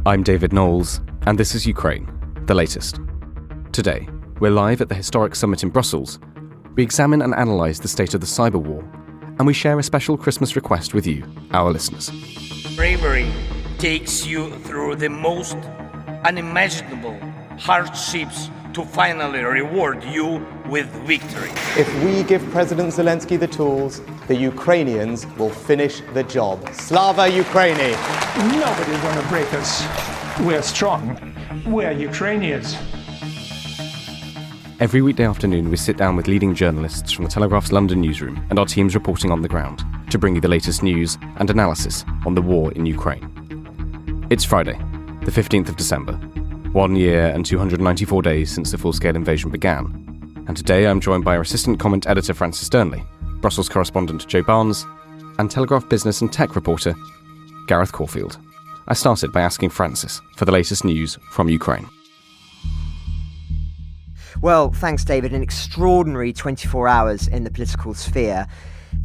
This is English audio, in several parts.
I'm David Knowles, and this is Ukraine, the latest. Today, we're live at the historic summit in Brussels. We examine and analyse the state of the cyber war, and we share a special Christmas request with you, our listeners. Bravery takes you through the most unimaginable hardships to finally reward you with victory. If we give President Zelensky the tools, the Ukrainians will finish the job. Slava Ukraini! Nobody's gonna break us. We're strong. We're Ukrainians. Every weekday afternoon, we sit down with leading journalists from the Telegraph's London newsroom and our teams reporting on the ground to bring you the latest news and analysis on the war in Ukraine. It's Friday, the 15th of December, 1 year and 294 days since the full-scale invasion began. And today I'm joined by our assistant comment editor Francis Sternley, Brussels correspondent Joe Barnes, and Telegraph business and tech reporter Gareth Caulfield. I started by asking Francis for the latest news from Ukraine. Well, thanks, David. An extraordinary 24 hours in the political sphere.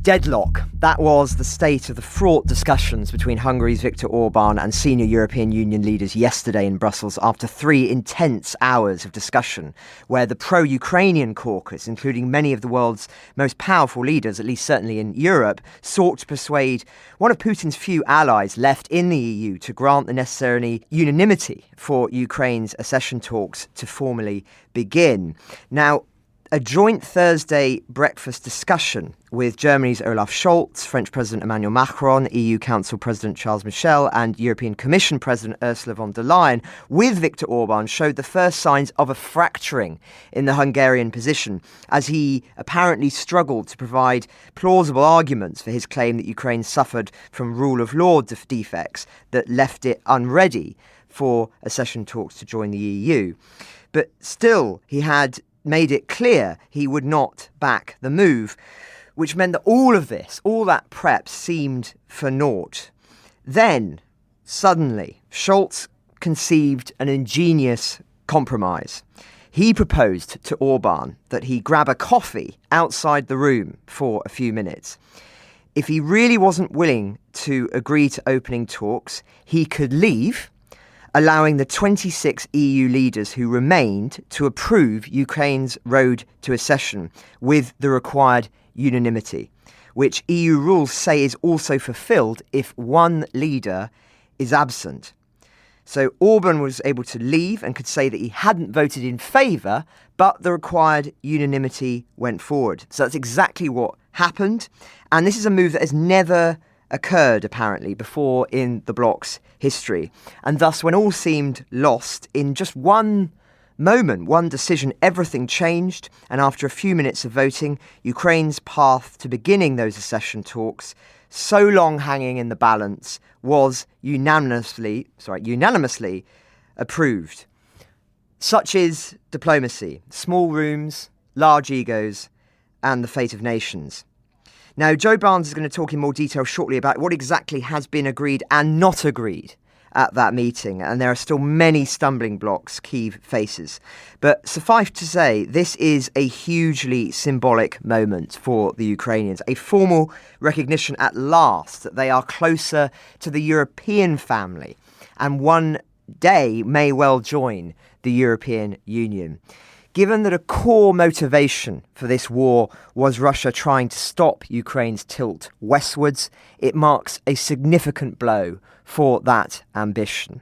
Deadlock. That was the state of the fraught discussions between Hungary's Viktor Orban and senior European Union leaders yesterday in Brussels after 3 intense hours of discussion, where the pro-Ukrainian caucus, including many of the world's most powerful leaders, at least certainly in Europe, sought to persuade one of Putin's few allies left in the EU to grant the necessary unanimity for Ukraine's accession talks to formally begin. Now, a joint Thursday breakfast discussion with Germany's Olaf Scholz, French President Emmanuel Macron, EU Council President Charles Michel and European Commission President Ursula von der Leyen with Viktor Orban showed the first signs of a fracturing in the Hungarian position, as he apparently struggled to provide plausible arguments for his claim that Ukraine suffered from rule of law defects that left it unready for accession talks to join the EU. But still, he had made it clear he would not back the move, which meant that all of this, all that prep, seemed for naught. Then, suddenly, Scholz conceived an ingenious compromise. He proposed to Orban that he grab a coffee outside the room for a few minutes. If he really wasn't willing to agree to opening talks, he could leave, allowing the 26 EU leaders who remained to approve Ukraine's road to accession with the required unanimity, which EU rules say is also fulfilled if one leader is absent. So Orban was able to leave and could say that he hadn't voted in favour, but the required unanimity went forward. So that's exactly what happened. And this is a move that has never occurred, apparently, before in the bloc's history. And thus, when all seemed lost, in just one moment, one decision, everything changed. And after a few minutes of voting, Ukraine's path to beginning those accession talks, so long hanging in the balance, was unanimously approved. Such is diplomacy. Small rooms, large egos, and the fate of nations. Now, Joe Barnes is going to talk in more detail shortly about what exactly has been agreed and not agreed at that meeting, and there are still many stumbling blocks Kyiv faces. But suffice to say, this is a hugely symbolic moment for the Ukrainians, a formal recognition at last that they are closer to the European family and one day may well join the European Union. Given that a core motivation for this war was Russia trying to stop Ukraine's tilt westwards, it marks a significant blow for that ambition.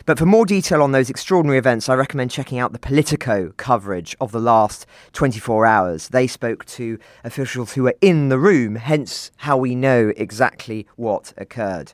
But for more detail on those extraordinary events, I recommend checking out the Politico coverage of the last 24 hours. They spoke to officials who were in the room, hence how we know exactly what occurred.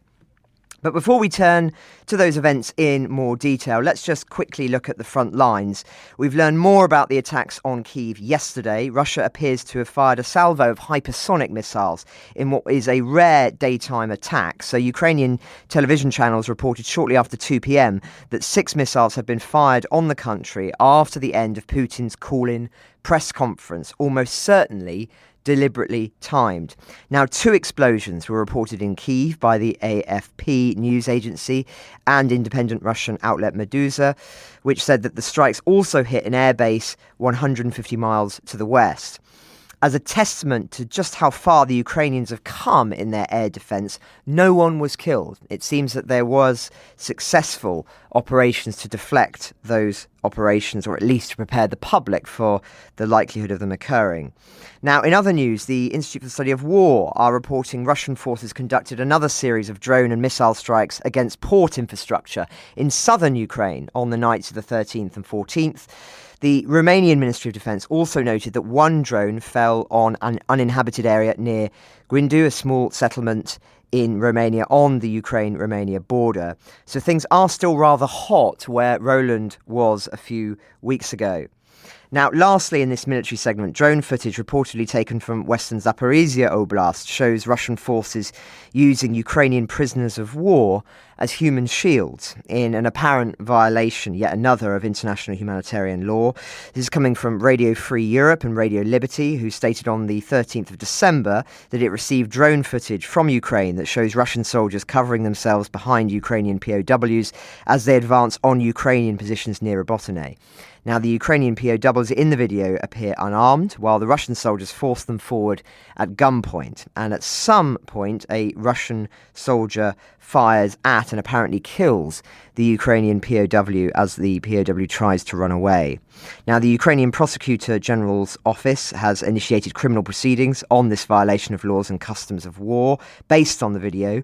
But before we turn to those events in more detail, let's just quickly look at the front lines. We've learned more about the attacks on Kyiv yesterday. Russia appears to have fired a salvo of hypersonic missiles in what is a rare daytime attack. So Ukrainian television channels reported shortly after 2 p.m. that 6 missiles had been fired on the country after the end of Putin's call-in press conference, almost certainly deliberately timed. Now, 2 explosions were reported in Kyiv by the AFP news agency and independent Russian outlet Meduza, which said that the strikes also hit an airbase 150 miles to the west. as a testament to just how far the Ukrainians have come in their air defence, no one was killed. It seems that there was successful operations to deflect those operations, or at least to prepare the public for the likelihood of them occurring. Now, in other news, the Institute for the Study of War are reporting Russian forces conducted another series of drone and missile strikes against port infrastructure in southern Ukraine on the nights of the 13th and 14th. The Romanian Ministry of Defence also noted that one drone fell on an uninhabited area near Grindu, a small settlement in Romania on the Ukraine-Romania border. So things are still rather hot where Roland was a few weeks ago. Now, lastly, in this military segment, drone footage reportedly taken from western Zaporizhia Oblast shows Russian forces using Ukrainian prisoners of war as human shields in an apparent violation, yet another, of international humanitarian law. This is coming from Radio Free Europe and Radio Liberty, who stated on the 13th of December that it received drone footage from Ukraine that shows Russian soldiers covering themselves behind Ukrainian POWs as they advance on Ukrainian positions near Robotyne. Now, the Ukrainian POWs in the video appear unarmed, while the Russian soldiers force them forward at gunpoint. And at some point, a Russian soldier fires at and apparently kills the Ukrainian POW as the POW tries to run away. Now, the Ukrainian Prosecutor General's office has initiated criminal proceedings on this violation of laws and customs of war based on the video.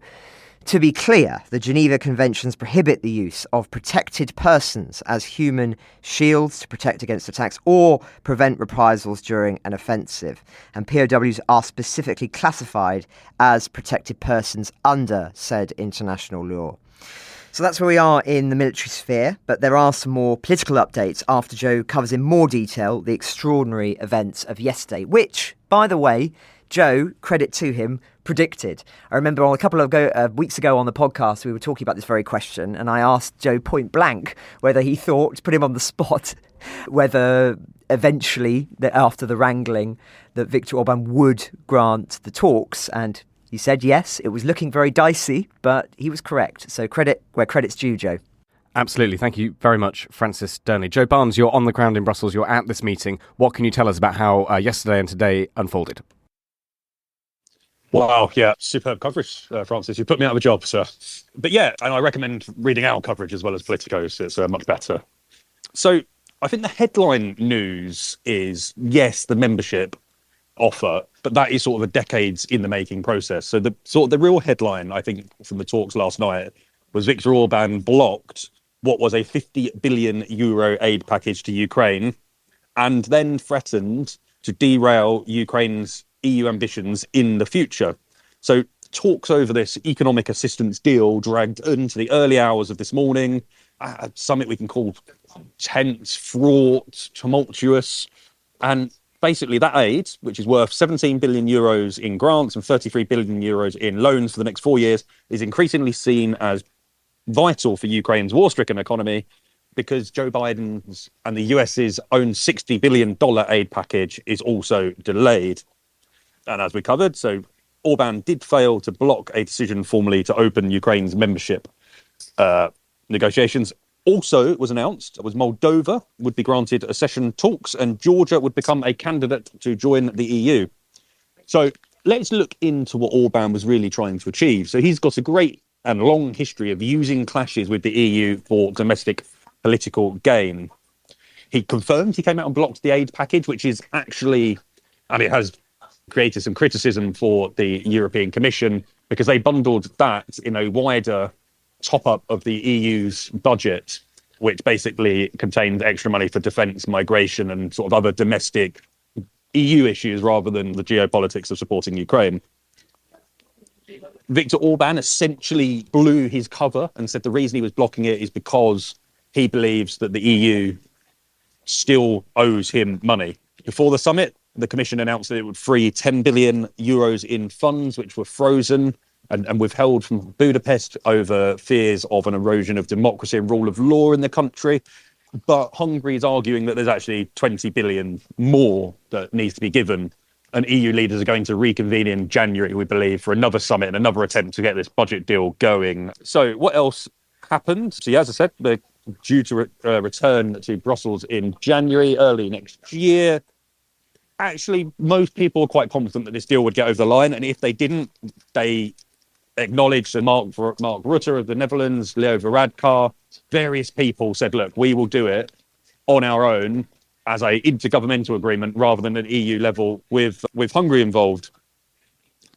To be clear, the Geneva Conventions prohibit the use of protected persons as human shields to protect against attacks or prevent reprisals during an offensive. And POWs are specifically classified as protected persons under said international law. So that's where we are in the military sphere, but there are some more political updates after Joe covers in more detail the extraordinary events of yesterday, which, by the way, Joe, credit to him, predicted. I remember on a couple of weeks ago on the podcast, we were talking about this very question, and I asked Joe point blank whether he thought, to put him on the spot, whether eventually, after the wrangling, that Viktor Orban would grant the talks, and he said yes. It was looking very dicey, but he was correct. So credit where credit's due, Joe. Absolutely. Thank you very much, Francis Durnley. Joe Barnes, you're on the ground in Brussels. You're at this meeting. What can you tell us about how yesterday and today unfolded? Wow, yeah, superb coverage, Francis. You put me out of a job, sir. But yeah, and I recommend reading our coverage as well as Politico's. It's much better. So I think the headline news is, yes, the membership offer, but that is sort of a decades in the making process. So the real headline, I think, from the talks last night was Viktor Orban blocked what was a 50 billion euro aid package to Ukraine and then threatened to derail Ukraine's EU ambitions in the future. So talks over this economic assistance deal dragged into the early hours of this morning, a summit we can call tense, fraught, tumultuous. And basically that aid, which is worth 17 billion euros in grants and 33 billion euros in loans for the next 4 years, is increasingly seen as vital for Ukraine's war-stricken economy because Joe Biden's and the US's own $60 billion aid package is also delayed. And as we covered, so Orban did fail to block a decision formally to open Ukraine's membership negotiations. Also, it was announced that Moldova would be granted accession talks and Georgia would become a candidate to join the EU. So let's look into what Orban was really trying to achieve. So he's got a great and long history of using clashes with the EU for domestic political gain. He confirmed he came out and blocked the aid package, which is actually, and it has created some criticism for the European Commission because they bundled that in a wider top-up of the EU's budget, which basically contained extra money for defence, migration and sort of other domestic EU issues rather than the geopolitics of supporting Ukraine. Viktor Orban essentially blew his cover and said the reason he was blocking it is because he believes that the EU still owes him money. Before the summit, the Commission announced that it would free 10 billion euros in funds which were frozen and withheld from Budapest over fears of an erosion of democracy and rule of law in the country. But Hungary is arguing that there's actually 20 billion more that needs to be given. And EU leaders are going to reconvene in January, we believe, for another summit and another attempt to get this budget deal going. So what else happened? So, yeah, as I said, they're due to return to Brussels in January, early next year. actually, most people are quite confident that this deal would get over the line. And if they didn't, they acknowledged that Mark Rutte of the Netherlands, Leo Varadkar, various people said, look, we will do it on our own as a intergovernmental agreement rather than at EU level with Hungary involved.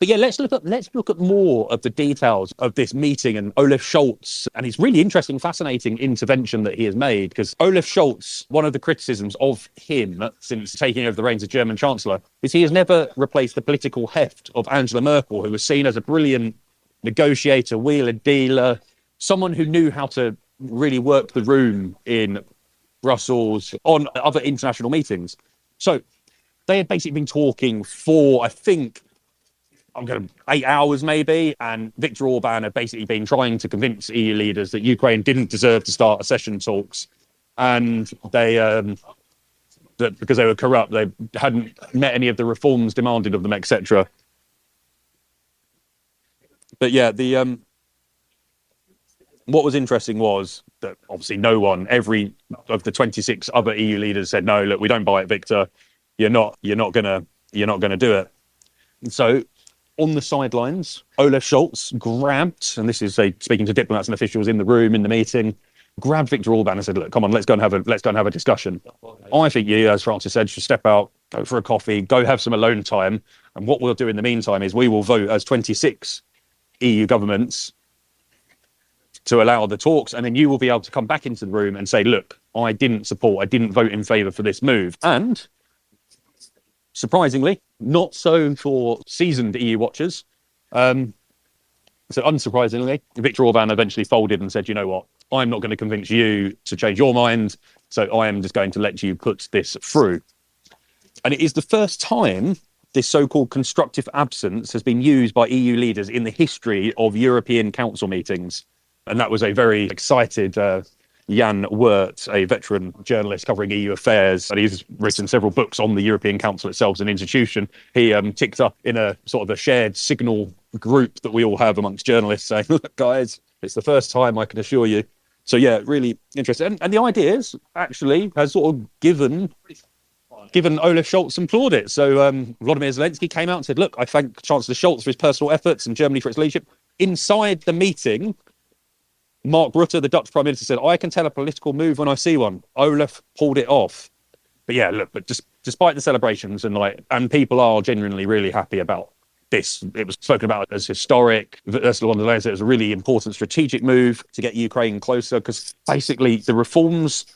But yeah, let's look at more of the details of this meeting and Olaf Scholz and his really interesting, fascinating intervention that he has made. Because Olaf Scholz, one of the criticisms of him since taking over the reins of German Chancellor, is he has never replaced the political heft of Angela Merkel, who was seen as a brilliant negotiator, wheeler, dealer, someone who knew how to really work the room in Brussels on other international meetings. So they had basically been talking for, I think, 8 hours maybe, and Viktor Orban had basically been trying to convince EU leaders that Ukraine didn't deserve to start accession talks, and they that because they were corrupt, they hadn't met any of the reforms demanded of them, etc. But yeah, what was interesting was that obviously every of the 26 other EU leaders said, no, look, we don't buy it, Victor. You're not gonna do it. And so on the sidelines, Olaf Scholz grabbed, and this is speaking to diplomats and officials in the room in the meeting, grabbed Viktor Orban and said, look, come on, let's go and have a discussion. I think you, as Francis said, should step out, go for a coffee, go have some alone time. And what we'll do in the meantime is we will vote as 26 EU governments to allow the talks, and then you will be able to come back into the room and say, look, I didn't vote in favour for this move. And surprisingly, not so for seasoned EU watchers. So unsurprisingly, Viktor Orban eventually folded and said, you know what, I'm not going to convince you to change your mind, so I am just going to let you put this through. And it is the first time this so-called constructive absence has been used by EU leaders in the history of European Council meetings. And that was a very excited Jan Wert, a veteran journalist covering EU affairs, and he's written several books on the European Council itself as an institution. He ticked up in a sort of a shared signal group that we all have amongst journalists saying, look, guys, it's the first time, I can assure you. So yeah, really interesting. And the ideas actually has sort of given Olaf Scholz some plaudits. So Volodymyr Zelensky came out and said, look, I thank Chancellor Scholz for his personal efforts and Germany for its leadership. Inside the meeting, Mark Rutte, the Dutch Prime Minister, said, I can tell a political move when I see one. Olaf pulled it off. But yeah, look, but just despite the celebrations and people are genuinely really happy about this. It was spoken about as historic. Ursula von der Leyen said it was a really important strategic move to get Ukraine closer, because basically the reforms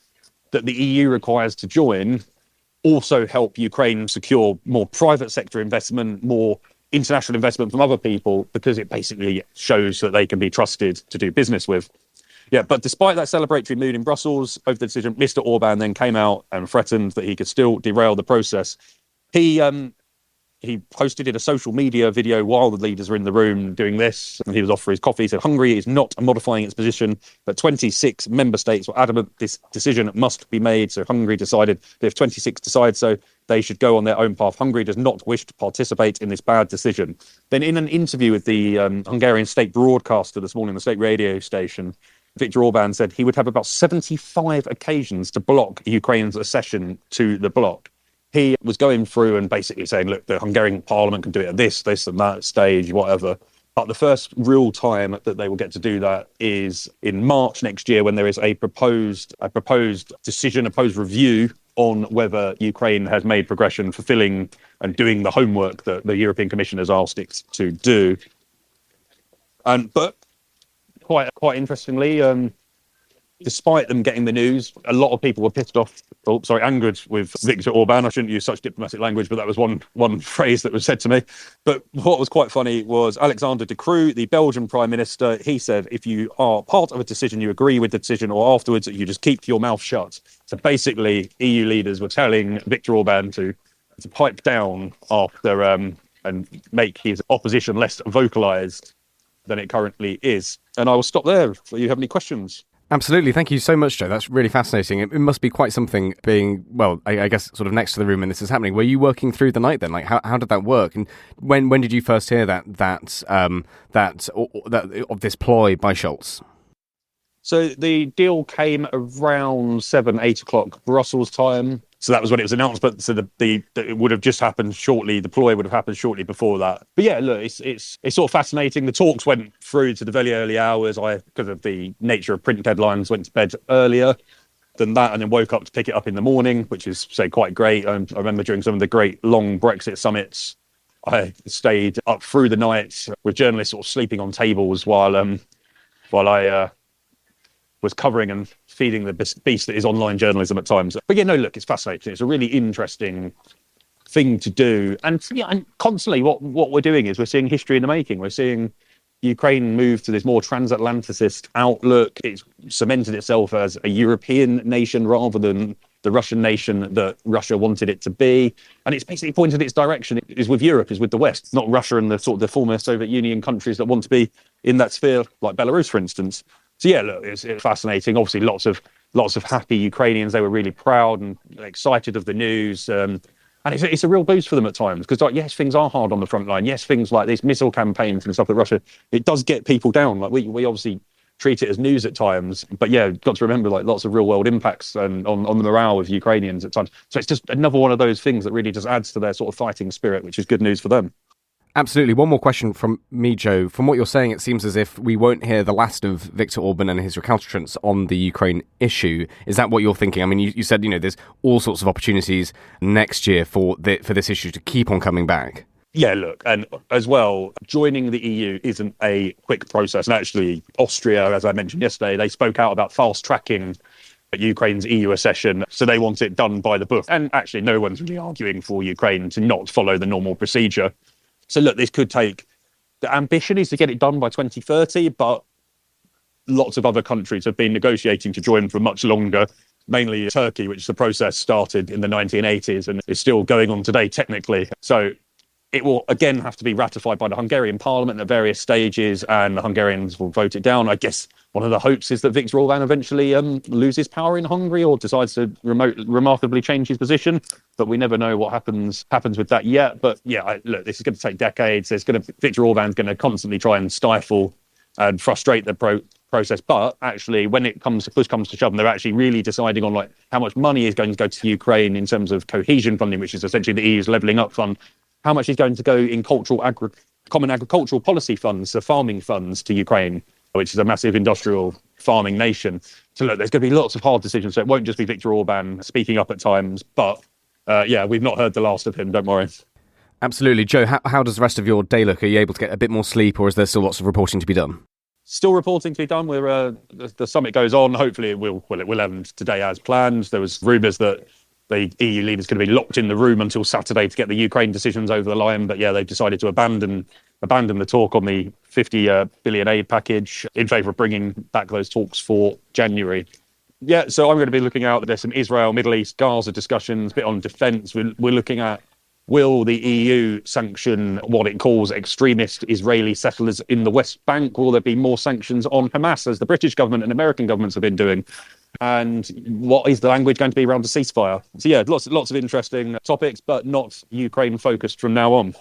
that the EU requires to join also help Ukraine secure more private sector investment, more international investment from other people, because it basically shows that they can be trusted to do business with. Yeah, but despite that celebratory mood in Brussels over the decision, Mr. Orban then came out and threatened that he could still derail the process. He posted in a social media video while the leaders were in the room doing this, and he was off for his coffee. He said, Hungary is not modifying its position, but 26 member states were adamant this decision must be made. So Hungary decided that if 26 decide so, they should go on their own path. Hungary does not wish to participate in this bad decision. Then in an interview with the Hungarian state broadcaster this morning, the state radio station, Viktor Orban said he would have about 75 occasions to block Ukraine's accession to the bloc. He was going through and basically saying, look, the Hungarian parliament can do it at this and that stage, whatever. But the first real time that they will get to do that is in March next year, when there is a proposed decision, a proposed review on whether Ukraine has made progression fulfilling and doing the homework that the European Commission has asked it to do. But quite interestingly, despite them getting the news, a lot of people were angered with Viktor Orban. I shouldn't use such diplomatic language, but that was one phrase that was said to me. But what was quite funny was Alexander De Croo, the Belgian Prime Minister. He said, if you are part of a decision, you agree with the decision, or afterwards, you just keep your mouth shut. So basically, EU leaders were telling Viktor Orban to pipe down after and make his opposition less vocalised than it currently is. And I will stop there. Do you have any questions? Absolutely. Thank you so much, Joe. That's really fascinating. It must be quite something being, well, I guess sort of next to the room when this is happening. Were you working through the night then? Like, how did that work? And when did you first hear that of this ploy by Scholz? So the deal came around 7-8 o'clock Brussels time. So that was when it was announced, but so it would have just happened shortly. The ploy would have happened shortly before that. But yeah, look, it's sort of fascinating. The talks went through to the very early hours. Because of the nature of print deadlines, went to bed earlier than that, and then woke up to pick it up in the morning, which is quite great. I remember during some of the great long Brexit summits, I stayed up through the night with journalists sort of sleeping on tables while I was covering and feeding the beast that is online journalism at times. But yeah, no, look, it's fascinating. It's a really interesting thing to do. And constantly what we're doing is we're seeing history in the making. We're seeing Ukraine move to this more transatlanticist outlook. It's cemented itself as a European nation rather than the Russian nation that Russia wanted it to be. And it's basically pointed its direction is with Europe, is with the West, not Russia and the former Soviet Union countries that want to be in that sphere, like Belarus, for instance. So yeah, look, it's fascinating. Obviously, lots of happy Ukrainians. They were really proud and excited of the news. And it's a real boost for them at times because, yes, things are hard on the front line. Yes, things like these missile campaigns and stuff that Russia, it does get people down. Like we obviously treat it as news at times, but yeah, got to remember lots of real world impacts and on the morale of Ukrainians at times. So it's just another one of those things that really just adds to their sort of fighting spirit, which is good news for them. Absolutely. One more question from me, Joe. From what you're saying, it seems as if we won't hear the last of Viktor Orban and his recalcitrance on the Ukraine issue. Is that what you're thinking? I mean, you said, there's all sorts of opportunities next year for this issue to keep on coming back. Yeah, look, and as well, joining the EU isn't a quick process. And actually, Austria, as I mentioned yesterday, they spoke out about fast-tracking Ukraine's EU accession, so they want it done by the book. And actually, no one's really arguing for Ukraine to not follow the normal procedure. So look, this could take, the ambition is to get it done by 2030, but lots of other countries have been negotiating to join for much longer, mainly Turkey, which the process started in the 1980s and is still going on today technically. So it will again have to be ratified by the Hungarian parliament at various stages, and the Hungarians will vote it down. I guess one of the hopes is that Viktor Orban eventually loses power in Hungary or decides to remarkably change his position. But we never know what happens with that yet. But yeah, look, this is going to take decades. Viktor Orban's going to constantly try and stifle and frustrate the process. But actually, when push comes to shove, and they're actually really deciding on how much money is going to go to Ukraine in terms of cohesion funding, which is essentially the EU's levelling up fund. How much is going to go in common agricultural policy funds, so farming funds to Ukraine, which is a massive industrial farming nation. So look, there's going to be lots of hard decisions. So it won't just be Viktor Orban speaking up at times. But we've not heard the last of him, don't worry. Absolutely. Joe, how does the rest of your day look? Are you able to get a bit more sleep, or is there still lots of reporting to be done? Still reporting to be done. The summit goes on. Hopefully it will end today as planned. There was rumours that the EU leaders going to be locked in the room until Saturday to get the Ukraine decisions over the line. But yeah, they've decided to abandon the talk on the 50 billion aid package in favour of bringing back those talks for January. Yeah, so I'm going to be looking out. There's some Israel, Middle East, Gaza discussions, a bit on defence. We're looking at, will the EU sanction what it calls extremist Israeli settlers in the West Bank? Will there be more sanctions on Hamas, as the British government and American governments have been doing? And what is the language going to be around the ceasefire? So yeah, lots of interesting topics, but not Ukraine focused from now on.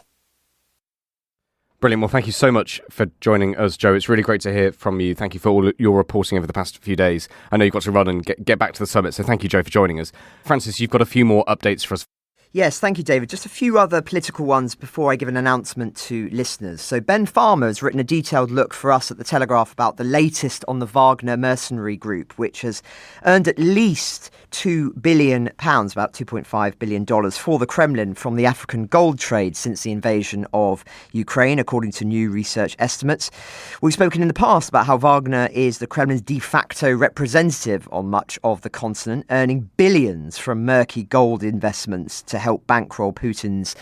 Brilliant. Well, thank you so much for joining us, Joe. It's really great to hear from you. Thank you for all your reporting over the past few days. I know you've got to run and get back to the summit, so thank you, Joe, for joining us. Francis, you've got a few more updates for us. Yes, thank you, David. Just a few other political ones before I give an announcement to listeners. So Ben Farmer has written a detailed look for us at the Telegraph about the latest on the Wagner mercenary group, which has earned at least £2 billion, about $2.5 billion, for the Kremlin from the African gold trade since the invasion of Ukraine, according to new research estimates. We've spoken in the past about how Wagner is the Kremlin's de facto representative on much of the continent, earning billions from murky gold investments to help bankroll Putin's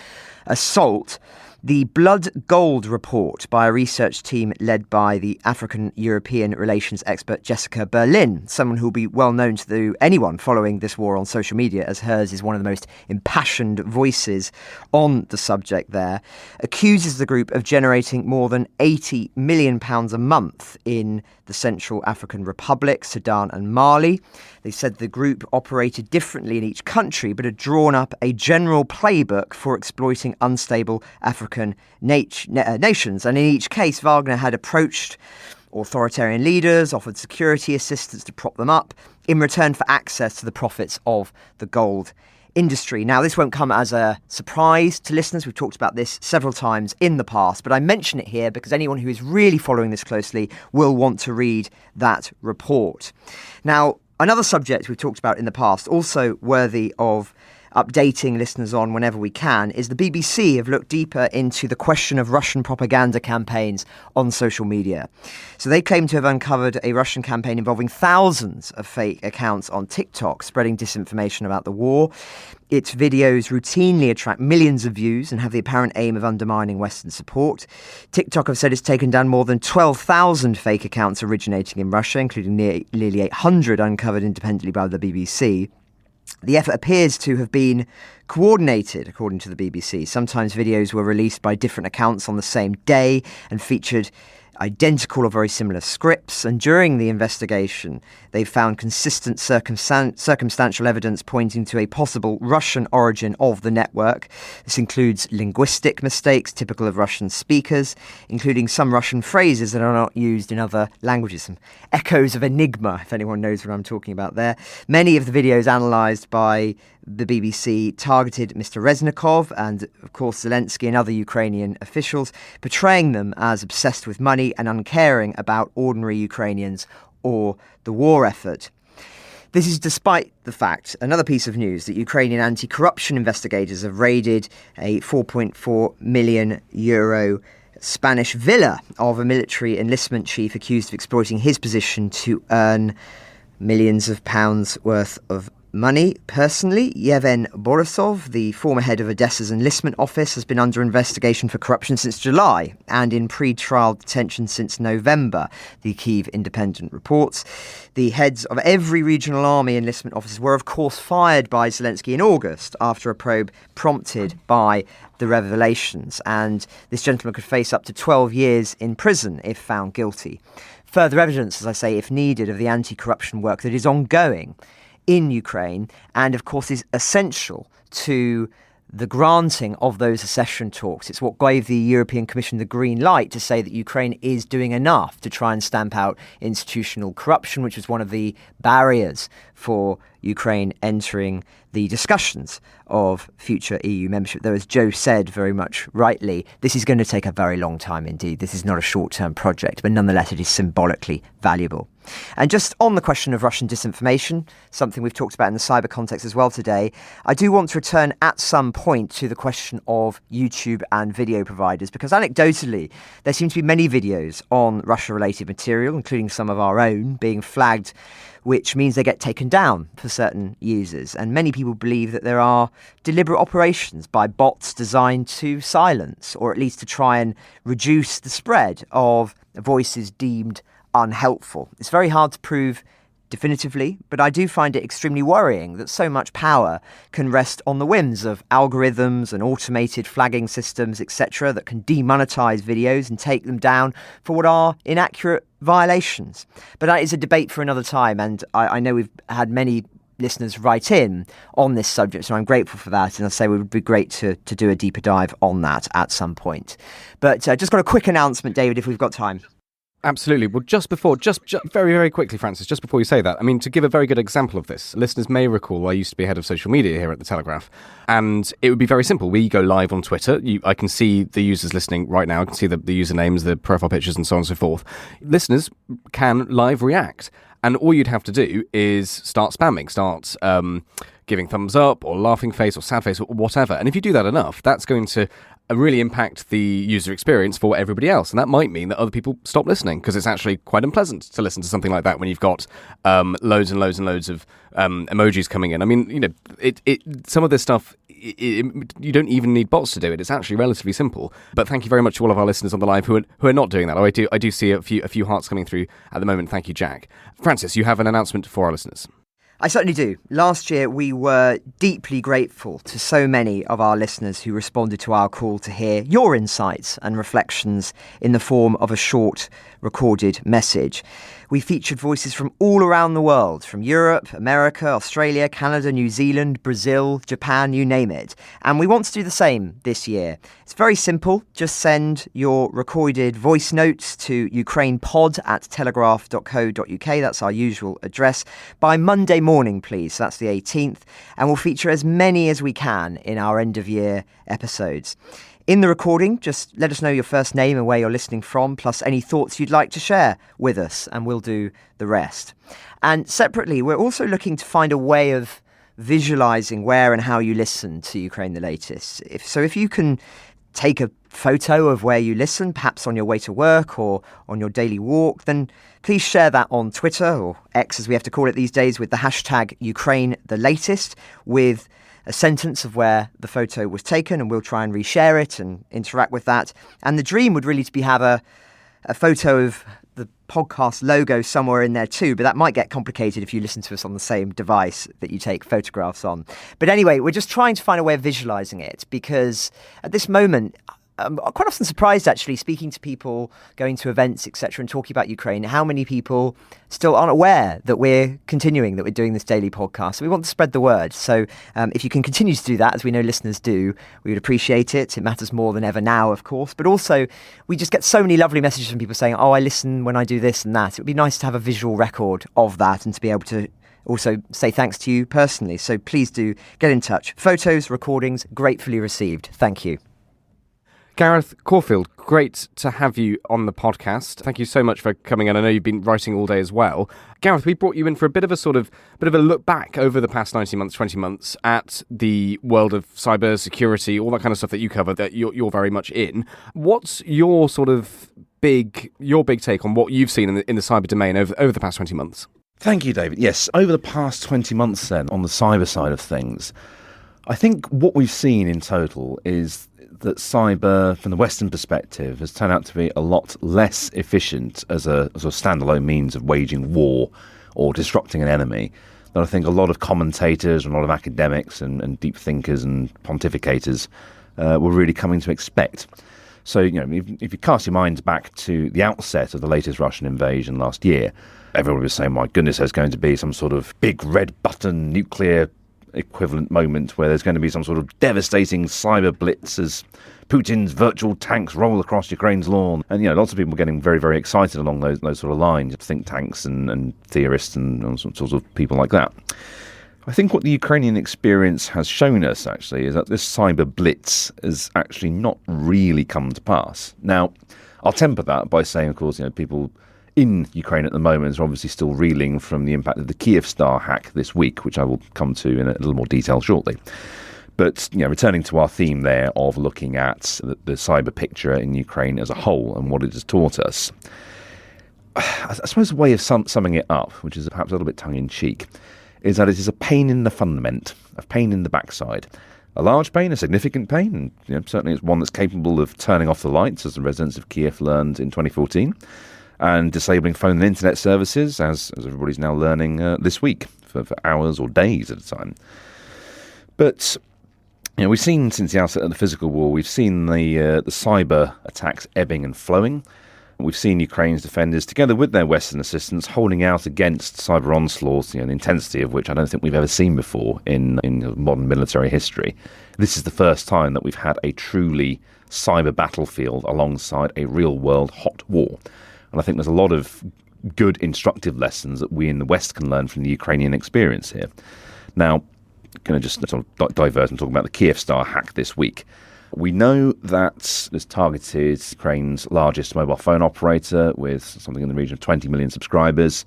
assault. The Blood Gold report by a research team led by the African-European relations expert Jessica Berlin, someone who will be well known to anyone following this war on social media, as hers is one of the most impassioned voices on the subject there, accuses the group of generating more than £80 million a month in the Central African Republic, Sudan and Mali. They said the group operated differently in each country, but had drawn up a general playbook for exploiting unstable African nations. And in each case, Wagner had approached authoritarian leaders, offered security assistance to prop them up, in return for access to the profits of the gold industry. Now, this won't come as a surprise to listeners. We've talked about this several times in the past, but I mention it here because anyone who is really following this closely will want to read that report. Now, another subject we've talked about in the past, also worthy of updating listeners on whenever we can, is the BBC have looked deeper into the question of Russian propaganda campaigns on social media. So they claim to have uncovered a Russian campaign involving thousands of fake accounts on TikTok spreading disinformation about the war. Its videos routinely attract millions of views and have the apparent aim of undermining Western support. TikTok have said it's taken down more than 12,000 fake accounts originating in Russia, including nearly 800 uncovered independently by the BBC. The effort appears to have been coordinated, according to the BBC. Sometimes videos were released by different accounts on the same day and featured identical or very similar scripts, and during the investigation they found consistent circumstantial evidence pointing to a possible Russian origin of the network. This includes linguistic mistakes typical of Russian speakers, including some Russian phrases that are not used in other languages, some echoes of Enigma, if anyone knows what I'm talking about there. Many of the videos analysed by the BBC targeted Mr. Reznikov and, of course, Zelensky and other Ukrainian officials, portraying them as obsessed with money and uncaring about ordinary Ukrainians or the war effort. This is despite the fact, another piece of news, that Ukrainian anti-corruption investigators have raided a €4.4 million Spanish villa of a military enlistment chief accused of exploiting his position to earn millions of pounds worth of money. Personally, Yevhen Borisov, the former head of Odessa's enlistment office, has been under investigation for corruption since July and in pre-trial detention since November, the Kyiv Independent reports. The heads of every regional army enlistment offices were, of course, fired by Zelensky in August after a probe prompted by the revelations, and this gentleman could face up to 12 years in prison if found guilty. Further evidence, as I say, if needed, of the anti-corruption work that is ongoing in Ukraine, and of course is essential to the granting of those accession talks. It's what gave the European Commission the green light to say that Ukraine is doing enough to try and stamp out institutional corruption, which was one of the barriers for Ukraine entering the discussions of future EU membership. Though, as Joe said very much rightly, this is going to take a very long time indeed. This is not a short-term project, but nonetheless it is symbolically valuable. And just on the question of Russian disinformation, something we've talked about in the cyber context as well today, I do want to return at some point to the question of YouTube and video providers, because anecdotally, there seem to be many videos on Russia-related material, including some of our own, being flagged, which means they get taken down for certain users. And many people believe that there are deliberate operations by bots designed to silence, or at least to try and reduce the spread of voices deemed unhelpful. It's very hard to prove definitively, but I do find it extremely worrying that so much power can rest on the whims of algorithms and automated flagging systems, etc., that can demonetize videos and take them down for what are inaccurate violations. But that is a debate for another time, and I know we've had many listeners write in on this subject, so I'm grateful for that, and I'll say it would be great to do a deeper dive on that at some point. But just got a quick announcement, David, if we've got time. Absolutely. Well, just very, very quickly, Francis, just before you say that, I mean, to give a very good example of this, listeners may recall I used to be head of social media here at the Telegraph, and it would be very simple. We go live on Twitter. I can see the users listening right now. I can see the usernames, the profile pictures, and so on and so forth. Listeners can live react, and all you'd have to do is start spamming, giving thumbs up or laughing face or sad face or whatever. And if you do that enough, that's going to really impact the user experience for everybody else. And that might mean that other people stop listening, because it's actually quite unpleasant to listen to something like that when you've got loads and loads and loads of emojis coming in. I mean, you know, some of this stuff, you don't even need bots to do it. It's actually relatively simple. But thank you very much to all of our listeners on the live who are not doing that. I do see a few hearts coming through at the moment. Thank you, Jack. Francis, you have an announcement for our listeners. I certainly do. Last year, we were deeply grateful to so many of our listeners who responded to our call to hear your insights and reflections in the form of a short recorded message. We featured voices from all around the world, from Europe, America, Australia, Canada, New Zealand, Brazil, Japan, you name it. And we want to do the same this year. It's very simple. Just send your recorded voice notes to ukrainepod@telegraph.co.uk. That's our usual address. By Monday morning, please. That's the 18th. And we'll feature as many as we can in our end-of-year episodes. In the recording, just let us know your first name and where you're listening from, plus any thoughts you'd like to share with us, and we'll do the rest. And separately, we're also looking to find a way of visualising where and how you listen to Ukraine the Latest. If you can take a photo of where you listen, perhaps on your way to work or on your daily walk, then please share that on Twitter, or X as we have to call it these days, with the hashtag Ukraine the Latest, with a sentence of where the photo was taken, and we'll try and reshare it and interact with that. And the dream would really be have a photo of the podcast logo somewhere in there too, but that might get complicated if you listen to us on the same device that you take photographs on. But anyway, we're just trying to find a way of visualizing it, because at this moment, I'm quite often surprised, actually, speaking to people, going to events, etc., and talking about Ukraine, how many people still aren't aware that we're continuing, that we're doing this daily podcast. So we want to spread the word. So if you can continue to do that, as we know listeners do, we would appreciate it. It matters more than ever now, of course. But also, we just get so many lovely messages from people saying, oh, I listen when I do this and that. It would be nice to have a visual record of that and to be able to also say thanks to you personally. So please do get in touch. Photos, recordings, gratefully received. Thank you. Gareth Caulfield, great to have you on the podcast. Thank you so much for coming in. I know you've been writing all day as well. Gareth, we brought you in for a bit of a look back over the past 19 months, 20 months at the world of cyber security, all that kind of stuff that you cover, that you're very much in. What's your big take on what you've seen in the cyber domain over the past 20 months? Thank you, David. Yes, over the past 20 months then, on the cyber side of things, I think what we've seen in total is that cyber, from the Western perspective, has turned out to be a lot less efficient as a sort of standalone means of waging war or disrupting an enemy than I think a lot of commentators and a lot of academics and deep thinkers and pontificators were really coming to expect. So, if you cast your minds back to the outset of the latest Russian invasion last year, everyone was saying, my goodness, there's going to be some sort of big red button nuclear equivalent moment where there's going to be some sort of devastating cyber blitz as Putin's virtual tanks roll across Ukraine's lawn. And, lots of people were getting very, very excited along those sort of lines, think tanks and theorists and all sorts of people like that. I think what the Ukrainian experience has shown us, actually, is that this cyber blitz has actually not really come to pass. Now, I'll temper that by saying, of course, people in Ukraine at the moment are obviously still reeling from the impact of the Kyivstar hack this week, which I will come to in a little more detail shortly. But, returning to our theme there of looking at the cyber picture in Ukraine as a whole and what it has taught us, I suppose a way of summing it up, which is perhaps a little bit tongue-in-cheek, is that it is a pain in the fundament, a pain in the backside. A large pain, a significant pain, and certainly it's one that's capable of turning off the lights, as the residents of Kiev learned in 2014, and disabling phone and internet services, as everybody's now learning this week, for hours or days at a time. But we've seen since the outset of the physical war, we've seen the cyber attacks ebbing and flowing. We've seen Ukraine's defenders, together with their Western assistants, holding out against cyber onslaughts, the intensity of which I don't think we've ever seen before in modern military history. This is the first time that we've had a truly cyber battlefield alongside a real-world hot war. And I think there's a lot of good, instructive lessons that we in the West can learn from the Ukrainian experience here. Now, going to just sort of divert and talk about the Kyivstar hack this week. We know that this targeted Ukraine's largest mobile phone operator with something in the region of 20 million subscribers,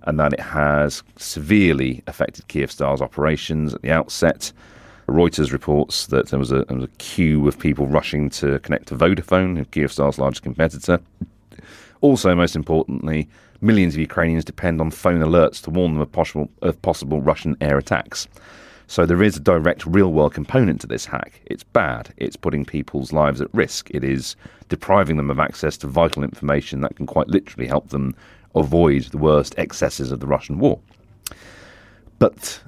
and that it has severely affected Kyivstar's operations at the outset. Reuters reports that there was a queue of people rushing to connect to Vodafone, Kyivstar's largest competitor. Also, most importantly, millions of Ukrainians depend on phone alerts to warn them of possible Russian air attacks. So there is a direct real-world component to this hack. It's bad. It's putting people's lives at risk. It is depriving them of access to vital information that can quite literally help them avoid the worst excesses of the Russian war. But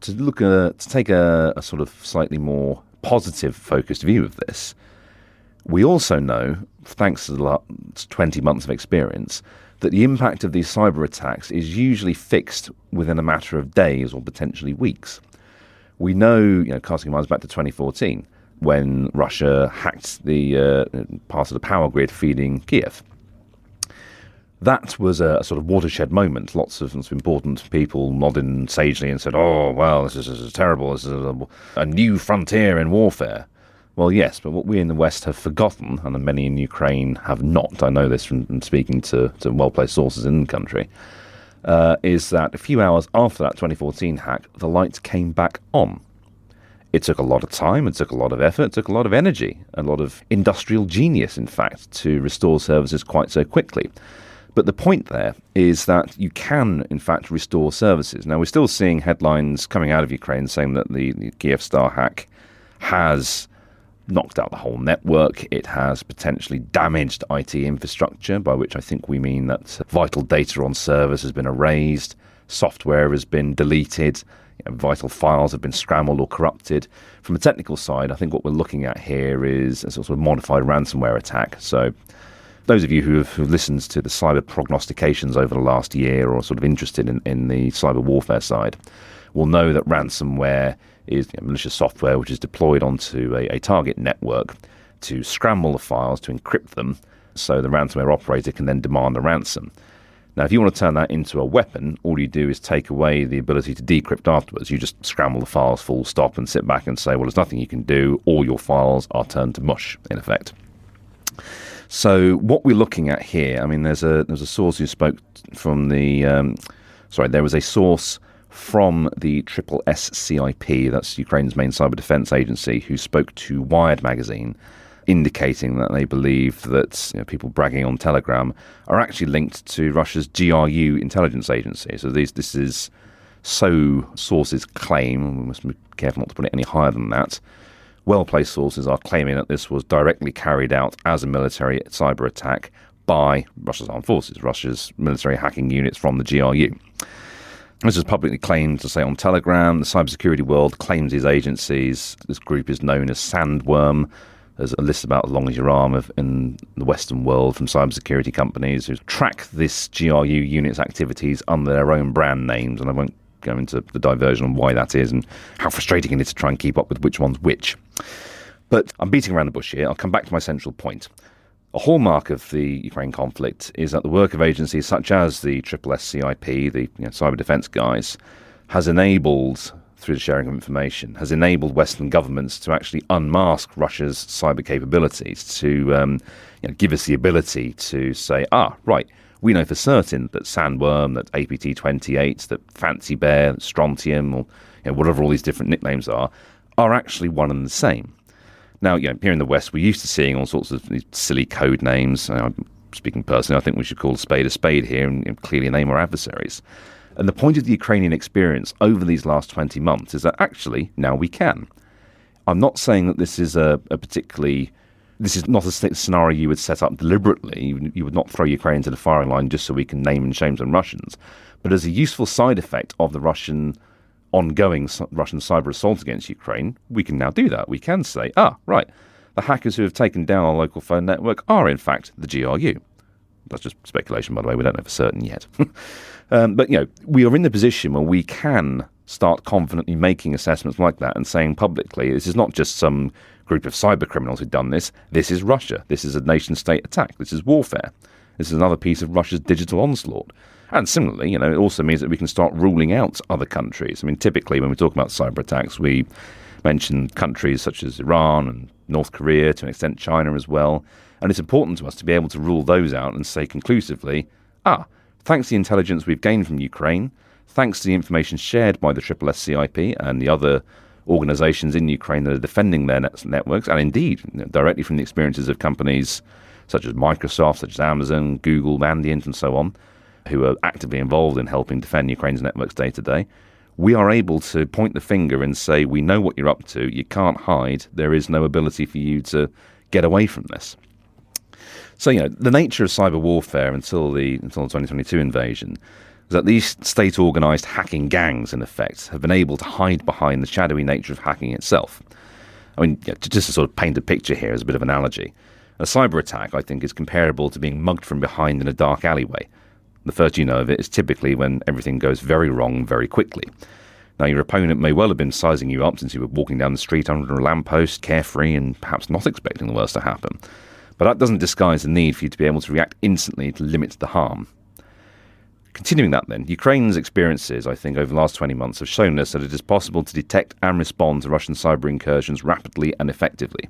to take a sort of slightly more positive focused view of this, We also know, thanks to the last 20 months of experience, that the impact of these cyber attacks is usually fixed within a matter of days or potentially weeks. We know, casting our minds back to 2014, when Russia hacked the part of the power grid feeding Kiev. That was a sort of watershed moment. Lots of important people nodded sagely and said, oh, well, this is terrible. This is a new frontier in warfare. Well, yes, but what we in the West have forgotten, and many in Ukraine have not, I know this from speaking to well-placed sources in the country, is that a few hours after that 2014 hack, the lights came back on. It took a lot of time, it took a lot of effort, it took a lot of energy, a lot of industrial genius, in fact, to restore services quite so quickly. But the point there is that you can, in fact, restore services. Now, we're still seeing headlines coming out of Ukraine saying that the Kyivstar hack has knocked out the whole network. It has potentially damaged IT infrastructure, by which I think we mean that vital data on servers has been erased, software has been deleted, vital files have been scrambled or corrupted. From a technical side, I think what we're looking at here is a sort of modified ransomware attack. So those of you who have listened to the cyber prognostications over the last year or are sort of interested in the cyber warfare side will know that ransomware is malicious software which is deployed onto a target network to scramble the files, to encrypt them, so the ransomware operator can then demand a ransom. Now, if you want to turn that into a weapon, all you do is take away the ability to decrypt afterwards. You just scramble the files full stop and sit back and say, well, there's nothing you can do. All your files are turned to mush, in effect. So what we're looking at here, there's a source who spoke from there was a source from the SSSCIP, that's Ukraine's main cyber defense agency, who spoke to Wired magazine, indicating that they believe that people bragging on Telegram are actually linked to Russia's GRU intelligence agency. So this is sources claim, we must be careful not to put it any higher than that. Well-placed sources are claiming that this was directly carried out as a military cyber attack by Russia's armed forces, Russia's military hacking units from the GRU. This is publicly claimed to say on Telegram. The cybersecurity world claims these agencies. This group is known as Sandworm. There's a list about as long as your arm in the Western world from cybersecurity companies who track this GRU unit's activities under their own brand names, and I won't go into the diversion on why that is and how frustrating it is to try and keep up with which one's which. But I'm beating around the bush here. I'll come back to my central point. A hallmark of the Ukraine conflict is that the work of agencies such as the SSSCIP, the cyber defense guys, has enabled, through the sharing of information, has enabled Western governments to actually unmask Russia's cyber capabilities, to give us the ability to say, right, we know for certain that Sandworm, that APT-28, that Fancy Bear, that Strontium, or whatever all these different nicknames are actually one and the same. Now, here in the West, we're used to seeing all sorts of these silly code names. Speaking personally, I think we should call a spade here and clearly name our adversaries. And the point of the Ukrainian experience over these last 20 months is that actually now we can. I'm not saying that this is this is not a scenario you would set up deliberately. You would not throw Ukraine to the firing line just so we can name and shame some Russians. But as a useful side effect of the ongoing Russian cyber assault against Ukraine, we can now do that. We can say, right, the hackers who have taken down our local phone network are in fact the GRU. That's just speculation, by the way. We don't know for certain yet. But, we are in the position where we can start confidently making assessments like that and saying publicly, this is not just some group of cyber criminals who've done this. This is Russia. This is a nation-state attack. This is warfare. This is another piece of Russia's digital onslaught. And similarly, it also means that we can start ruling out other countries. Typically when we talk about cyber attacks, we mention countries such as Iran and North Korea, to an extent China as well. And it's important to us to be able to rule those out and say conclusively, thanks to the intelligence we've gained from Ukraine, thanks to the information shared by the SSSCIP and the other organizations in Ukraine that are defending their networks, and indeed directly from the experiences of companies such as Microsoft, such as Amazon, Google, Mandiant, and so on, who are actively involved in helping defend Ukraine's networks day to day, we are able to point the finger and say, we know what you're up to, you can't hide, there is no ability for you to get away from this. So, the nature of cyber warfare until the 2022 invasion is that these state-organised hacking gangs, in effect, have been able to hide behind the shadowy nature of hacking itself. Just to sort of paint a picture here as a bit of analogy, A cyber attack, I think, is comparable to being mugged from behind in a dark alleyway. The first you know of it is typically when everything goes very wrong very quickly. Now, your opponent may well have been sizing you up since you were walking down the street under a lamppost, carefree and perhaps not expecting the worst to happen. But that doesn't disguise the need for you to be able to react instantly to limit the harm. Continuing that then, Ukraine's experiences, I think, over the last 20 months have shown us that it is possible to detect and respond to Russian cyber incursions rapidly and effectively.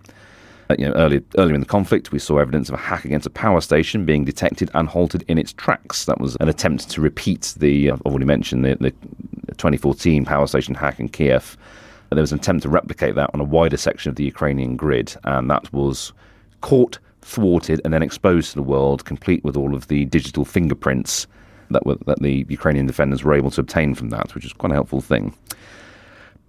Earlier in the conflict, we saw evidence of a hack against a power station being detected and halted in its tracks. That was an attempt to repeat I've already mentioned, the 2014 power station hack in Kiev. There was an attempt to replicate that on a wider section of the Ukrainian grid, and that was caught, thwarted, and then exposed to the world, complete with all of the digital fingerprints that the Ukrainian defenders were able to obtain from that, which is quite a helpful thing.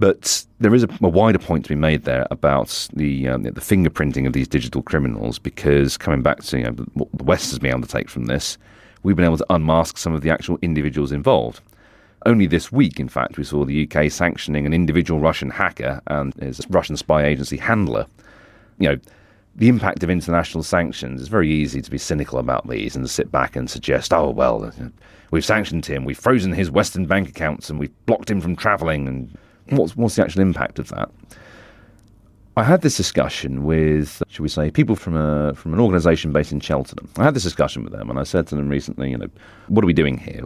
But there is a wider point to be made there about the fingerprinting of these digital criminals, because coming back to what the West has been able to take from this, we've been able to unmask some of the actual individuals involved. Only this week, in fact, we saw the UK sanctioning an individual Russian hacker and his Russian spy agency handler. The impact of international sanctions, it's very easy to be cynical about these and to sit back and suggest, oh, well, we've sanctioned him, we've frozen his Western bank accounts and we've blocked him from travelling, and what's the actual impact of that? I had this discussion with, shall we say, people from an organisation based in Cheltenham. I had this discussion with them and I said to them recently, what are we doing here?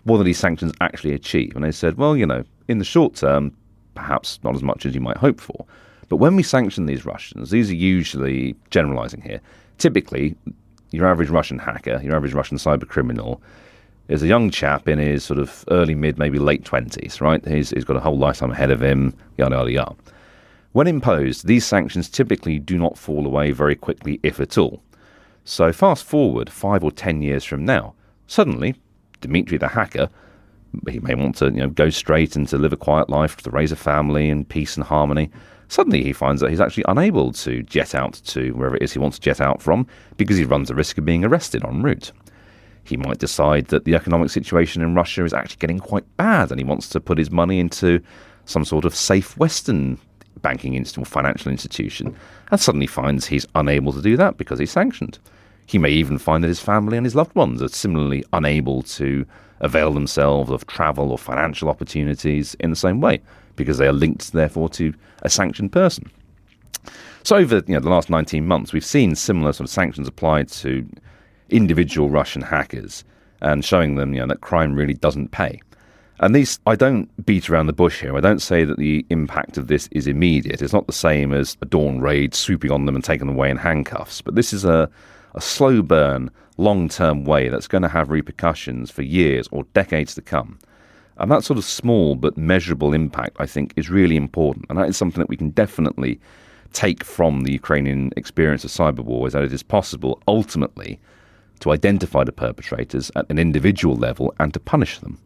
What do these sanctions actually achieve? And they said, well, in the short term, perhaps not as much as you might hope for. But when we sanction these Russians, these are usually, generalising here, typically your average Russian hacker, your average Russian cyber criminal is a young chap in his sort of early, mid, maybe late 20s, right? He's got a whole lifetime ahead of him, yada, yada, yada. When imposed, these sanctions typically do not fall away very quickly, if at all. So fast forward 5 or 10 years from now, suddenly, Dmitry the hacker, he may want to go straight and to live a quiet life, to raise a family in peace and harmony. Suddenly he finds that he's actually unable to jet out to wherever it is he wants to jet out from because he runs the risk of being arrested en route. He might decide that the economic situation in Russia is actually getting quite bad and he wants to put his money into some sort of safe Western banking or financial institution, and suddenly finds he's unable to do that because he's sanctioned. He may even find that his family and his loved ones are similarly unable to avail themselves of travel or financial opportunities in the same way because they are linked, therefore, to a sanctioned person. So over the last 19 months, we've seen similar sort of sanctions applied to individual Russian hackers and showing them that crime really doesn't pay. And these, I don't beat around the bush here. I don't say that the impact of this is immediate. It's not the same as a dawn raid swooping on them and taking them away in handcuffs. But this is a slow burn, long-term way that's going to have repercussions for years or decades to come. And that sort of small but measurable impact, I think, is really important. And that is something that we can definitely take from the Ukrainian experience of cyber war, is that it is possible, ultimately, to identify the perpetrators at an individual level and to punish them.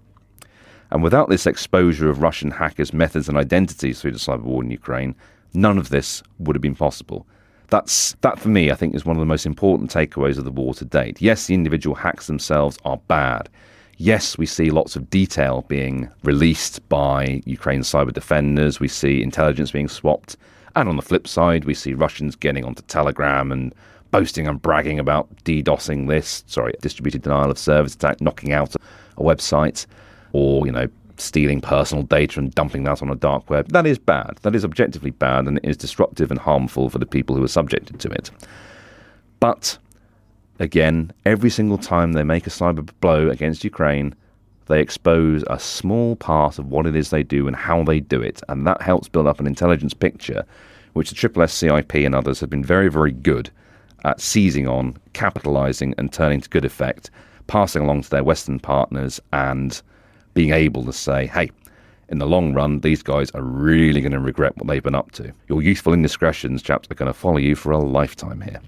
And without this exposure of Russian hackers' methods and identities through the cyber war in Ukraine, none of this would have been possible. That, for me, I think, is one of the most important takeaways of the war to date. Yes, the individual hacks themselves are bad. Yes, we see lots of detail being released by Ukraine's cyber defenders. We see intelligence being swapped. And on the flip side, we see Russians getting onto Telegram and boasting and bragging about DDoSing distributed denial of service attack, knocking out a website, or, stealing personal data and dumping that on a dark web. That is bad. That is objectively bad, and it is disruptive and harmful for the people who are subjected to it. But again, every single time they make a cyber blow against Ukraine, they expose a small part of what it is they do and how they do it, and that helps build up an intelligence picture, which the SSSCIP and others have been very, very good at seizing on, capitalising and turning to good effect, passing along to their Western partners and being able to say, hey, in the long run, these guys are really going to regret what they've been up to. Your youthful indiscretions, chaps, are going to follow you for a lifetime here.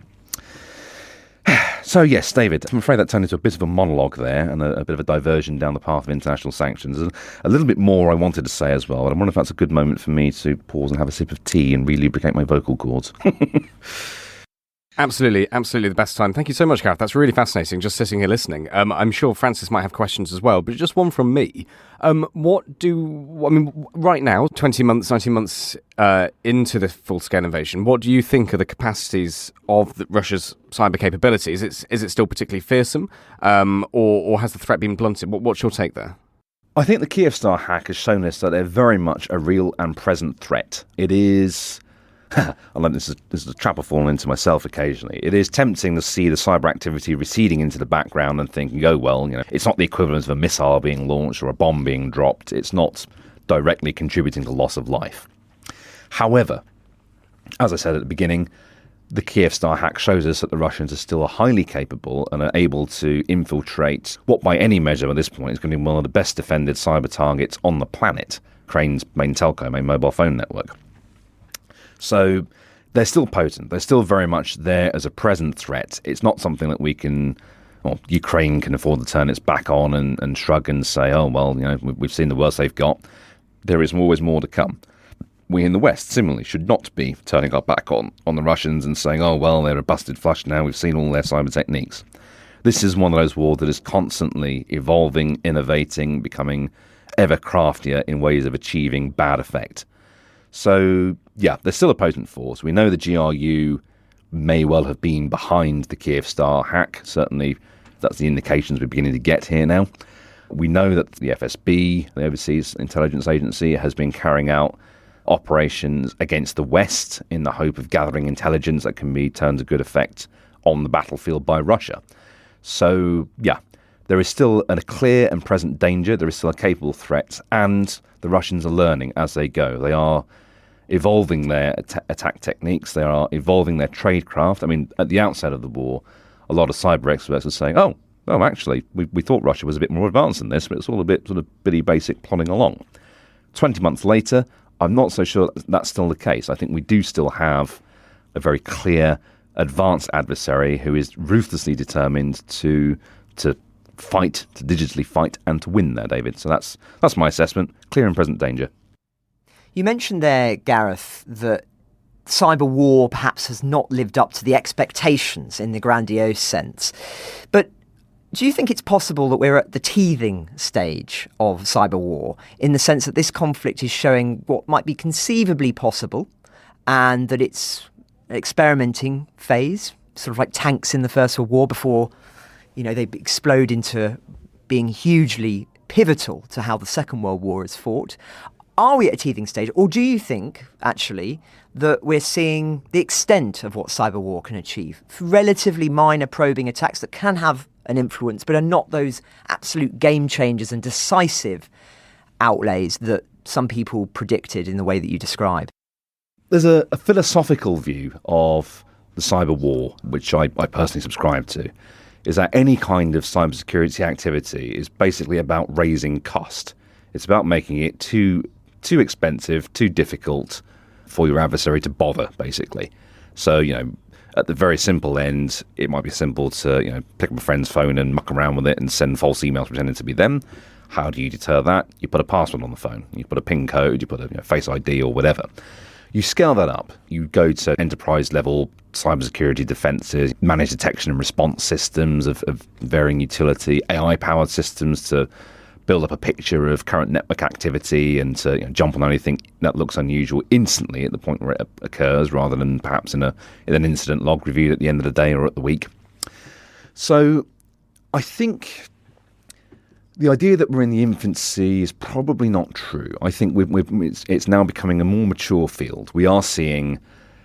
So yes, David, I'm afraid that turned into a bit of a monologue there and a bit of a diversion down the path of international sanctions. There's a little bit more I wanted to say as well, but I wonder if that's a good moment for me to pause and have a sip of tea and re-lubricate my vocal cords. Absolutely the best time. Thank you so much, Gareth. That's really fascinating, just sitting here listening. I'm sure Francis might have questions as well, but just one from me. Right now, 20 months, 19 months into the full-scale invasion, what do you think are the capacities of Russia's cyber capabilities? Is it still particularly fearsome, or has the threat been blunted? What's your take there? I think the Kyivstar hack has shown us that they're very much a real and present threat. It is... I love this is a trap I've fallen into myself occasionally. It is tempting to see the cyber activity receding into the background and thinking, oh, well, it's not the equivalent of a missile being launched or a bomb being dropped. It's not directly contributing to loss of life. However, as I said at the beginning, the Kyivstar hack shows us that the Russians are still highly capable and are able to infiltrate what by any measure at this point is going to be one of the best defended cyber targets on the planet, Ukraine's main telco, main mobile phone network. So they're still potent. They're still very much there as a present threat. It's not something that Ukraine can afford to turn its back on and shrug and say, oh, well, we've seen the worst they've got. There is always more to come. We in the West, similarly, should not be turning our back on the Russians and saying, oh, well, they're a busted flush now. We've seen all their cyber techniques. This is one of those wars that is constantly evolving, innovating, becoming ever craftier in ways of achieving bad effect. So, yeah, they're still a potent force. We know the GRU may well have been behind the Kyivstar hack. Certainly, that's the indications we're beginning to get here now. We know that the FSB, the Overseas Intelligence Agency, has been carrying out operations against the West in the hope of gathering intelligence that can be turned to good effect on the battlefield by Russia. So, yeah, there is still a clear and present danger. There is still a capable threat, and the Russians are learning as they go. They are evolving their attack techniques. They are evolving their tradecraft. I mean, at the outset of the war, a lot of cyber experts were saying, oh, actually, we thought Russia was a bit more advanced than this, but it's all a bit sort of bitty basic plodding along. 20 months later, I'm not so sure that's still the case. I think we do still have a very clear, advanced adversary who is ruthlessly determined to fight, to digitally fight, and to win there, David. So that's my assessment. Clear and present danger. You mentioned there, Gareth, that cyber war perhaps has not lived up to the expectations in the grandiose sense. But do you think it's possible that we're at the teething stage of cyber war, in the sense that this conflict is showing what might be conceivably possible, and that it's an experimenting phase, sort of like tanks in the First World War before, they explode into being hugely pivotal to how the Second World War is fought? Are we at a teething stage, or do you think, actually, that we're seeing the extent of what cyber war can achieve? Relatively minor probing attacks that can have an influence, but are not those absolute game changers and decisive outlays that some people predicted in the way that you describe? There's a philosophical view of the cyber war, which I personally subscribe to, is that any kind of cybersecurity activity is basically about raising cost. It's about making it too expensive, too difficult for your adversary to bother, basically. So, at the very simple end, it might be simple to, pick up a friend's phone and muck around with it and send false emails pretending to be them. How do you deter that? You put a password on the phone. You put a PIN code. You put a Face ID or whatever. You scale that up. You go to enterprise-level cybersecurity defenses, managed detection and response systems of varying utility, AI-powered systems to build up a picture of current network activity and to jump on anything that looks unusual instantly at the point where it occurs, rather than perhaps in an incident log reviewed at the end of the day or at the week. So I think the idea that we're in the infancy is probably not true. I think it's now becoming a more mature field. We are seeing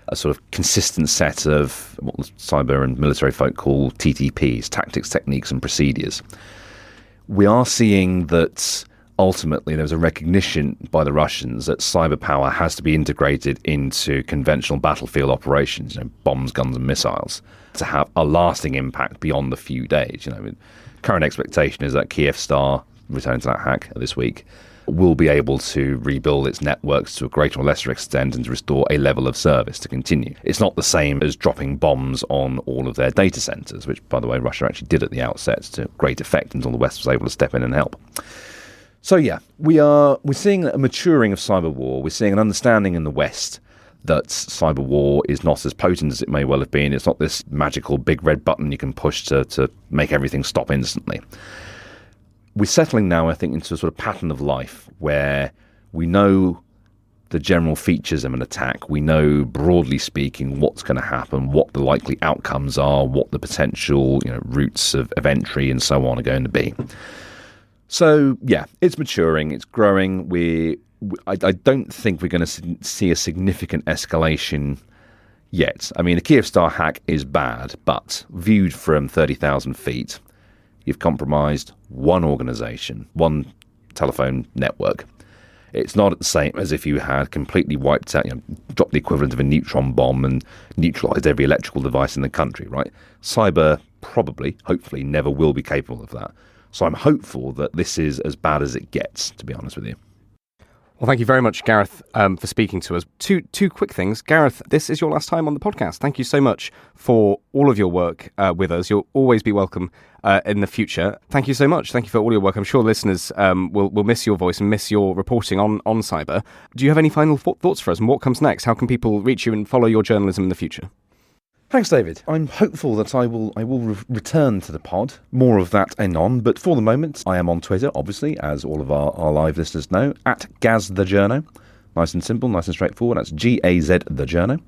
a sort of consistent set of what cyber and military folk call TTPs, tactics, techniques, and procedures. We are seeing that ultimately there's a recognition by the Russians that cyber power has to be integrated into conventional battlefield operations, bombs, guns, and missiles, to have a lasting impact beyond the few days. Current expectation is that Kyivstar, returning to that hack this week, will be able to rebuild its networks to a greater or lesser extent and to restore a level of service to continue. It's not the same as dropping bombs on all of their data centers, which, by the way, Russia actually did at the outset to great effect until the West was able to step in and help. So, yeah, we're seeing a maturing of cyber war. We're seeing an understanding in the West that cyber war is not as potent as it may well have been. It's not this magical big red button you can push to make everything stop instantly. We're settling now, I think, into a sort of pattern of life where we know the general features of an attack. We know, broadly speaking, what's going to happen, what the likely outcomes are, what the potential routes of entry and so on are going to be. So, yeah, it's maturing, it's growing. I don't think we're going to see a significant escalation yet. I mean, the Kyivstar hack is bad, but viewed from 30,000 feet, you've compromised one organisation, one telephone network. It's not the same as if you had completely wiped out, dropped the equivalent of a neutron bomb and neutralised every electrical device in the country, right? Cyber probably, hopefully, never will be capable of that. So I'm hopeful that this is as bad as it gets, to be honest with you. Well, thank you very much, Gareth, for speaking to us. Two quick things. Gareth, this is your last time on the podcast. Thank you so much for all of your work with us. You'll always be welcome in the future. Thank you so much. Thank you for all your work. I'm sure listeners will miss your voice and miss your reporting on cyber. Do you have any final thoughts for us, and what comes next? How can people reach you and follow your journalism in the future? Thanks, David. I'm hopeful that I will return to the pod. More of that anon. But for the moment, I am on Twitter, obviously, as all of our live listeners know, at GazTheJourno. Nice and simple, nice and straightforward. That's GazTheJourno.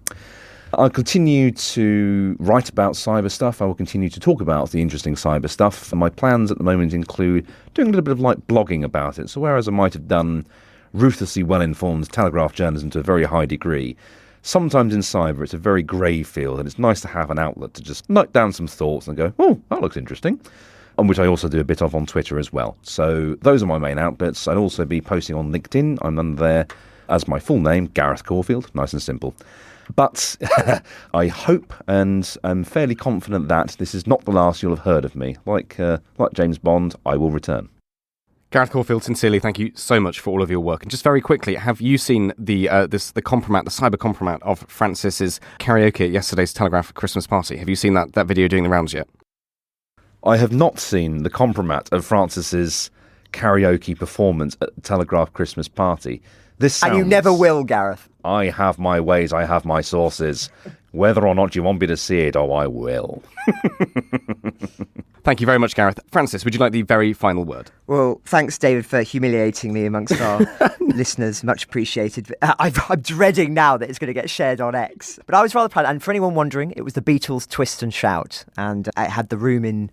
I'll continue to write about cyber stuff. I will continue to talk about the interesting cyber stuff. And my plans at the moment include doing a little bit of blogging about it. So whereas I might have done ruthlessly well-informed Telegraph journalism to a very high degree, sometimes in cyber, it's a very grey field, and it's nice to have an outlet to just note down some thoughts and go, oh, that looks interesting, on which I also do a bit of on Twitter as well. So those are my main outlets. I'd also be posting on LinkedIn. I'm under there as my full name, Gareth Caulfield, nice and simple. But I hope and am fairly confident that this is not the last you'll have heard of me. Like James Bond, I will return. Gareth Caulfield, sincerely, thank you so much for all of your work. And just very quickly, have you seen the cyber compromat of Francis's karaoke at yesterday's Telegraph Christmas party? Have you seen that video doing the rounds yet? I have not seen the compromat of Francis's karaoke performance at the Telegraph Christmas party. And you never will, Gareth. I have my ways, I have my sources. Whether or not you want me to see it, I will. Thank you very much, Gareth. Francis, would you like the very final word? Well, thanks, David, for humiliating me amongst our listeners. Much appreciated. I'm dreading now that it's going to get shared on X. But I was rather proud. And for anyone wondering, it was the Beatles' Twist and Shout. And it had the room in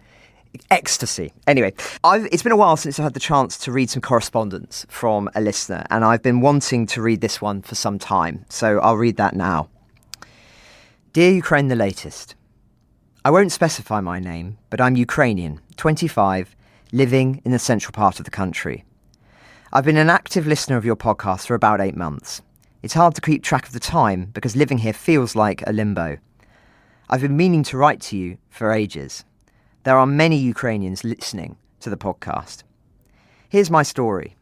ecstasy. Anyway, it's been a while since I had the chance to read some correspondence from a listener. And I've been wanting to read this one for some time. So I'll read that now. Dear Ukraine, the latest. I won't specify my name, but I'm Ukrainian, 25, living in the central part of the country. I've been an active listener of your podcast for about 8 months. It's hard to keep track of the time because living here feels like a limbo. I've been meaning to write to you for ages. There are many Ukrainians listening to the podcast. Here's my story.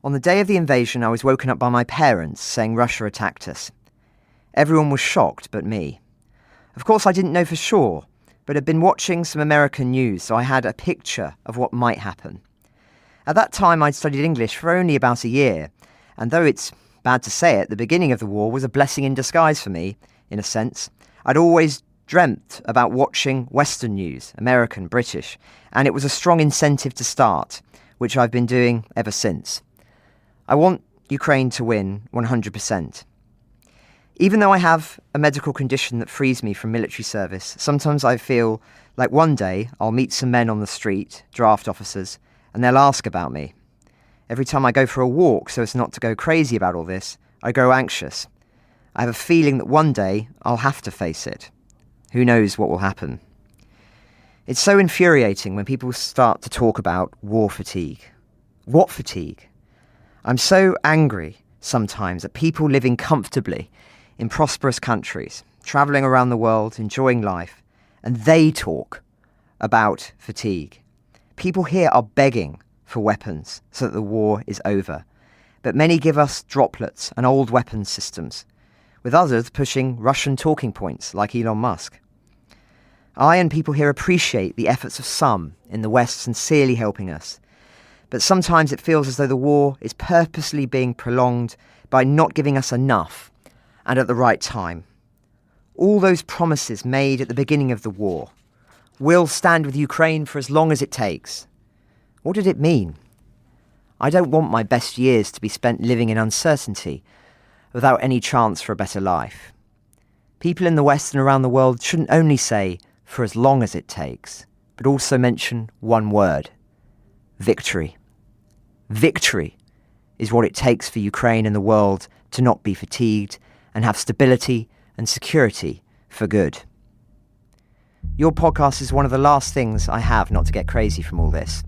On the day of the invasion, I was woken up by my parents saying Russia attacked us. Everyone was shocked but me. Of course, I didn't know for sure, but had been watching some American news, so I had a picture of what might happen. At that time, I'd studied English for only about a year, and though it's bad to say it, the beginning of the war was a blessing in disguise for me, in a sense. I'd always dreamt about watching Western news, American, British, and it was a strong incentive to start, which I've been doing ever since. I want Ukraine to win 100%. Even though I have a medical condition that frees me from military service, sometimes I feel like one day I'll meet some men on the street, draft officers, and they'll ask about me. Every time I go for a walk so as not to go crazy about all this, I grow anxious. I have a feeling that one day I'll have to face it. Who knows what will happen? It's so infuriating when people start to talk about war fatigue. What fatigue? I'm so angry sometimes at people living comfortably in prosperous countries, travelling around the world, enjoying life, and they talk about fatigue. People here are begging for weapons so that the war is over, but many give us droplets and old weapons systems, with others pushing Russian talking points like Elon Musk. I and people here appreciate the efforts of some in the West sincerely helping us, but sometimes it feels as though the war is purposely being prolonged by not giving us enough, and at the right time. All those promises made at the beginning of the war. We'll stand with Ukraine for as long as it takes. What did it mean? I don't want my best years to be spent living in uncertainty, without any chance for a better life. People in the West and around the world shouldn't only say, for as long as it takes, but also mention one word: victory. Victory is what it takes for Ukraine and the world to not be fatigued and have stability and security for good. Your podcast is one of the last things I have not to get crazy from all this.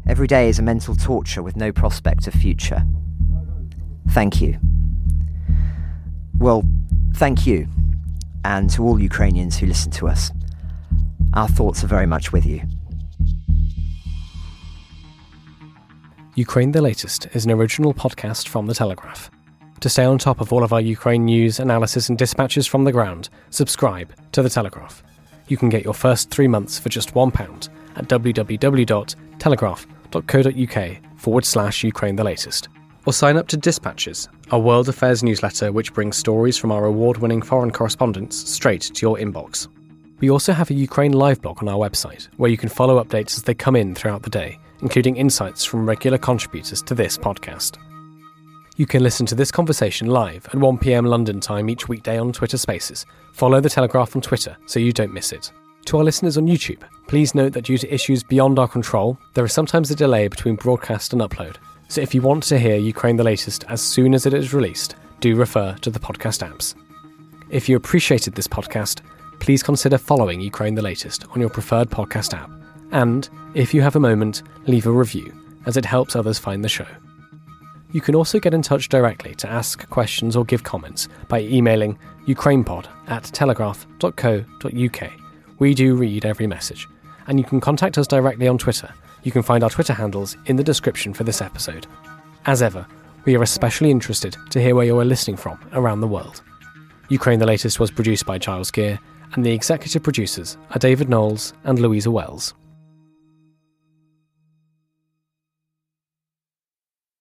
Every day is a mental torture with no prospect of future. Thank you. Well, thank you, and to all Ukrainians who listen to us. Our thoughts are very much with you. Ukraine the Latest is an original podcast from The Telegraph. To stay on top of all of our Ukraine news, analysis and dispatches from the ground, subscribe to The Telegraph. You can get your first 3 months for just £1 at www.telegraph.co.uk/Ukraine the Latest. Or sign up to Dispatches, our world affairs newsletter which brings stories from our award-winning foreign correspondents straight to your inbox. We also have a Ukraine live blog on our website, where you can follow updates as they come in throughout the day, including insights from regular contributors to this podcast. You can listen to this conversation live at 1 p.m. London time each weekday on Twitter Spaces. Follow The Telegraph on Twitter so you don't miss it. To our listeners on YouTube, please note that due to issues beyond our control, there is sometimes a delay between broadcast and upload. So if you want to hear Ukraine the Latest as soon as it is released, do refer to the podcast apps. If you appreciated this podcast, please consider following Ukraine the Latest on your preferred podcast app. And, if you have a moment, leave a review, as it helps others find the show. You can also get in touch directly to ask questions or give comments by emailing ukrainepod@telegraph.co.uk. We do read every message. And you can contact us directly on Twitter. You can find our Twitter handles in the description for this episode. As ever, we are especially interested to hear where you are listening from around the world. Ukraine the Latest was produced by Giles Gear, and the executive producers are David Knowles and Louisa Wells.